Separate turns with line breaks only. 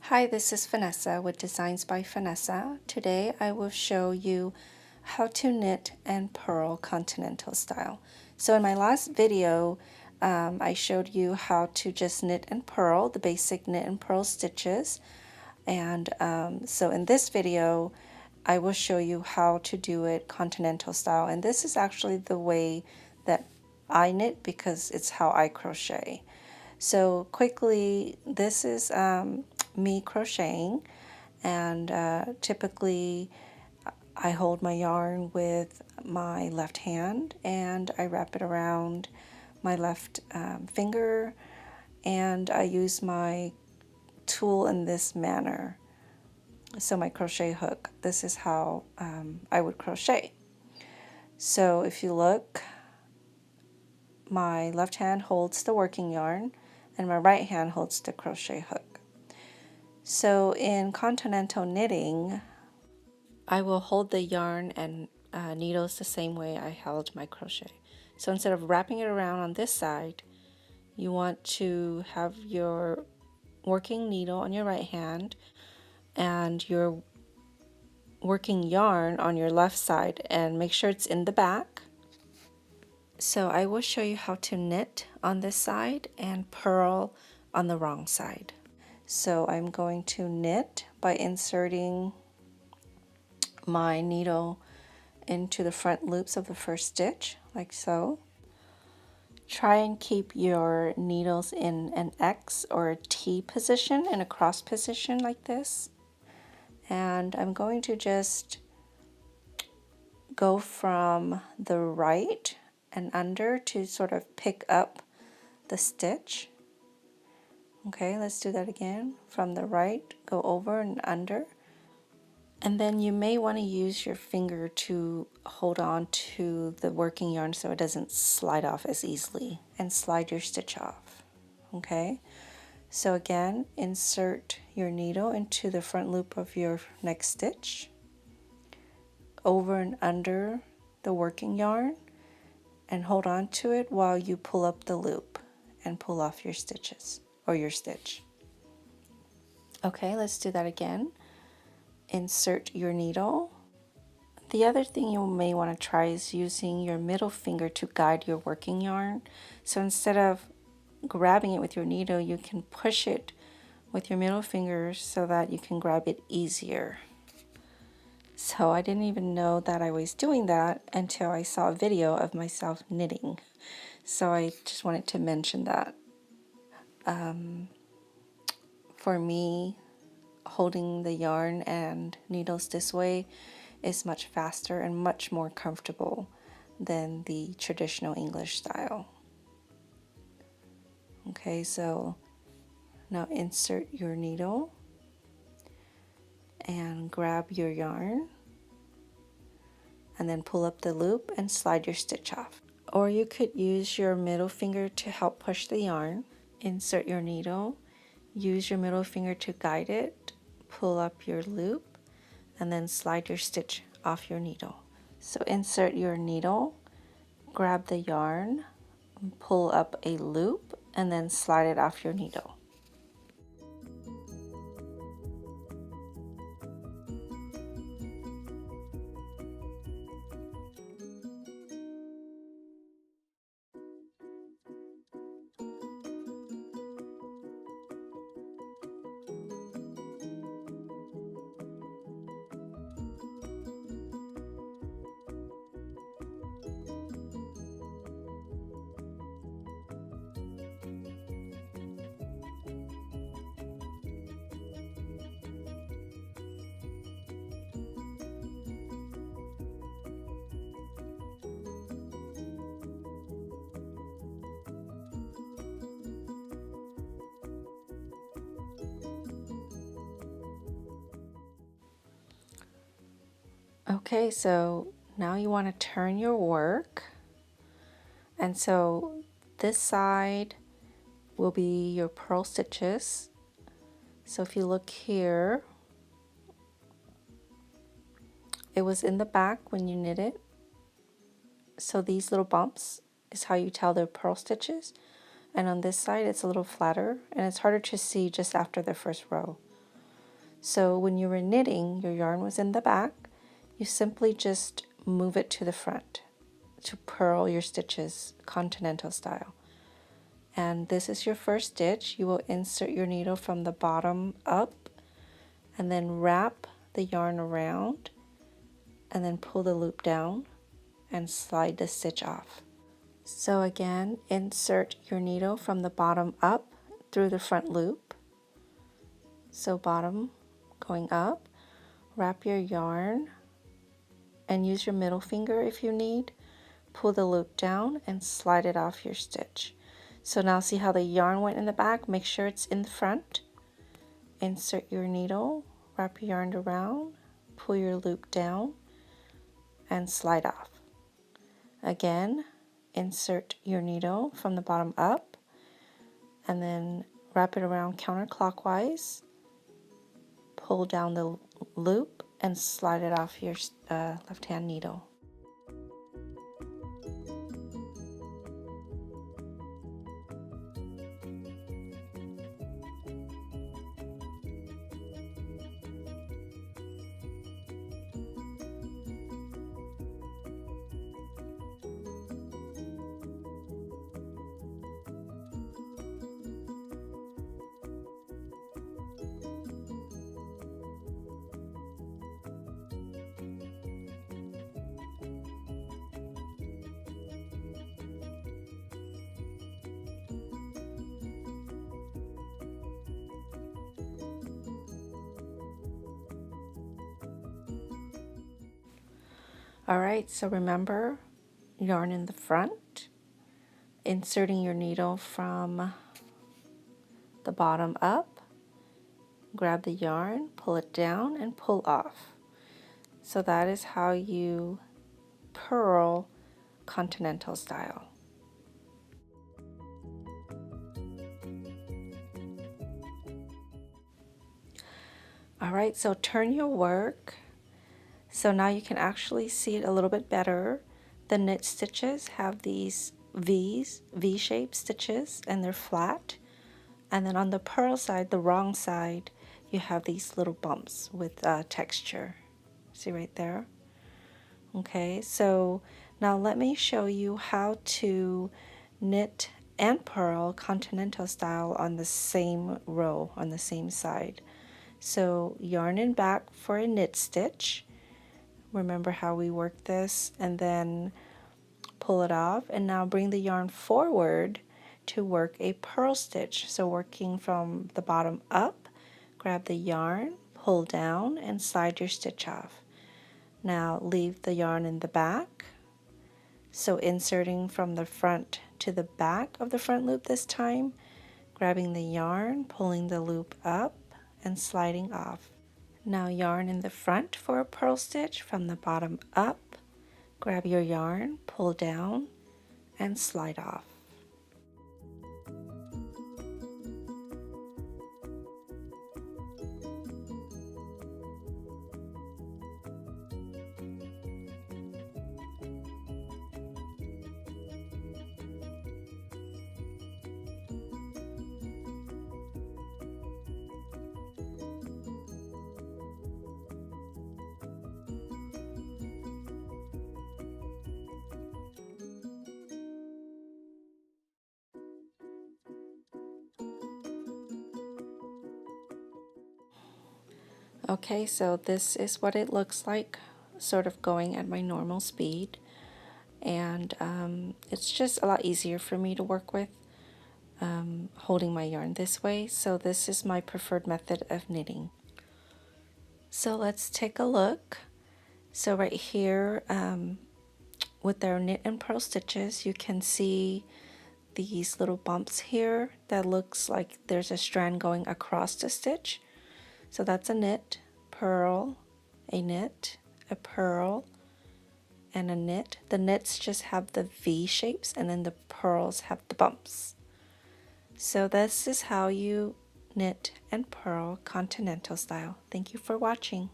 Hi, this is Vanessa with Designs by Vanessa. Today I will show you how to knit and purl continental style. So in my last video, I showed you how to just knit and purl, the basic knit and purl stitches. And so in this video, I will show you how to do it continental style. And this is actually the way that I knit because it's how I crochet. So quickly, this is me crocheting, and typically I hold my yarn with my left hand and I wrap it around my left finger, and I use my tool in this manner. So my crochet hook, this is how I would crochet. So if you look, my left hand holds the working yarn and my right hand holds the crochet hook. So in continental knitting, I will hold the yarn and needles the same way I held my crochet. So instead of wrapping it around on this side, you want to have your working needle on your right hand and your working yarn on your left side, and make sure it's in the back. So I will show you how to knit on this side and purl on the wrong side. So I'm going to knit by inserting my needle into the front loops of the first stitch, like so. Try and keep your needles in an X or a T position, in a cross position like this. And I'm going to just go from the right and under to sort of pick up the stitch. Okay, let's do that again. From the right, go over and under. And then you may want to use your finger to hold on to the working yarn so it doesn't slide off as easily, and slide your stitch off. Okay, so again, insert your needle into the front loop of your next stitch, over and under the working yarn, and hold on to it while you pull up the loop and pull off your stitches or your stitch. Okay, let's do that again. Insert your needle. The other thing you may want to try is using your middle finger to guide your working yarn. So instead of grabbing it with your needle, you can push it with your middle finger so that you can grab it easier. So I didn't even know that I was doing that until I saw a video of myself knitting. So I just wanted to mention that. For me, holding the yarn and needles this way is much faster and much more comfortable than the traditional English style. Okay, so now insert your needle and grab your yarn, and then pull up the loop and slide your stitch off. Or you could use your middle finger to help push the yarn. Insert your needle, use your middle finger to guide it, pull up your loop, and then slide your stitch off your needle. So insert your needle, grab the yarn, pull up a loop, and then slide it off your needle. Okay, so now you want to turn your work, and so this side will be your purl stitches. So if you look here, it was in the back when you knit it. So these little bumps is how you tell they're purl stitches. And on this side, it's a little flatter, and it's harder to see just after the first row. So when you were knitting, your yarn was in the back, you simply just move it to the front to purl your stitches continental style. And this is your first stitch. You will insert your needle from the bottom up and then wrap the yarn around and then pull the loop down and slide the stitch off. So again, insert your needle from the bottom up through the front loop. So bottom going up, wrap your yarn and use your middle finger if you need. Pull the loop down and slide it off your stitch. So now see how the yarn went in the back? Make sure it's in the front. Insert your needle, wrap your yarn around, pull your loop down, and slide off. Again, insert your needle from the bottom up, and then wrap it around counterclockwise, pull down the loop, and slide it off your left-hand needle. Alright, so remember, yarn in the front, inserting your needle from the bottom up, grab the yarn, pull it down, and pull off. So that is how you purl continental style. Alright, so turn your work. So now you can actually see it a little bit better. The knit stitches have these V-shaped stitches, and they're flat. And then on the purl side, the wrong side, you have these little bumps with texture. See right there? Okay, so now let me show you how to knit and purl continental style on the same row, on the same side. So yarn in back for a knit stitch. Remember how we worked this, and then pull it off, and now bring the yarn forward to work a purl stitch. So working from the bottom up, grab the yarn, pull down, and slide your stitch off. Now leave the yarn in the back, so inserting from the front to the back of the front loop this time, grabbing the yarn, pulling the loop up, and sliding off. Now yarn in the front for a purl stitch from the bottom up, grab your yarn, pull down, and slide off. Okay, so this is what it looks like, sort of going at my normal speed, and it's just a lot easier for me to work with holding my yarn this way, so this is my preferred method of knitting. So let's take a look. So right here with our knit and purl stitches, you can see these little bumps here that looks like there's a strand going across the stitch. So that's a knit, purl, a knit, a purl, and a knit. The knits just have the V shapes, and then the purls have the bumps. So this is how you knit and purl continental style. Thank you for watching.